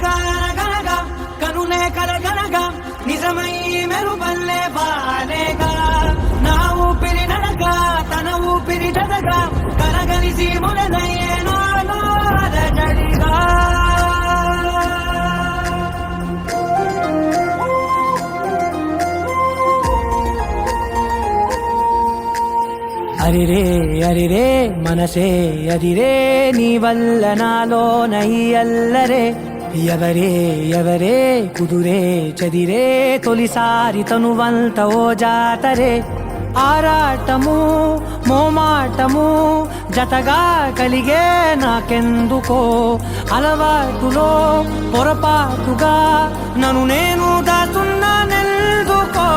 అనగా అనగనగా కనులే కలగనగా నిజమై మెరుపల్లే బాలేగా నా ఊపిరి నడగా తన ఊపిరి జతగా కలగలిసి మొదలయ్యే నాలో అలజడిగా అరిరే అరిరే మనసే అరిరే నీ వల్ల నాలో నై అల్లరే ఎవరే ఎవరే కుదురే చదిరే తొలిసారి తనువంత ఓ జాతరే ఆరాటము మోమాటము జతగా కలిగే నాకెందుకో అలవాటులో పొరపాటుగా నన్ను నేను దాస్తున్నానెందుకో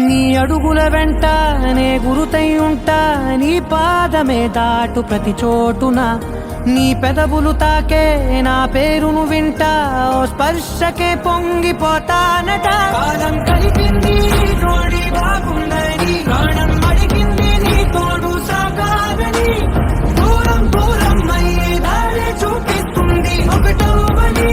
నీ అడుగుల వెంట నే గురుతై ఉంటా నీ పాదమే దాటు ప్రతి చోటున నీ పెదవులు తాకే నా పేరును వింటా ఓ స్పర్శకే పొంగిపోతానట కాలం కలిపింది జోడి బాగుందని ప్రాణం అడిగింది నీ తోడు సాగాలని దూరం దూరం అయ్యే దారి చూపిస్తుంది ఒకటవని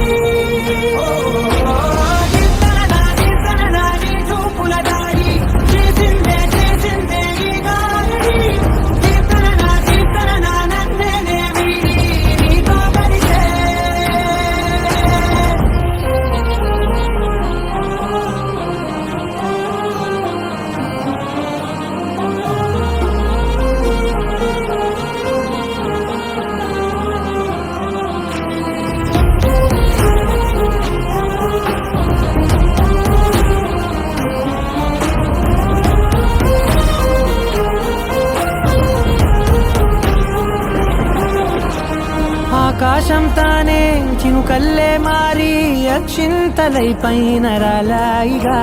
ఆకాశం తానే చినుకల్లే మారి అక్షింతలై పైన రాలాయిగా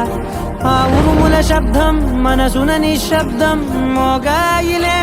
ఆ ఉరుముల శబ్దం మనసున నిశ్శబ్దం మోగాయిలే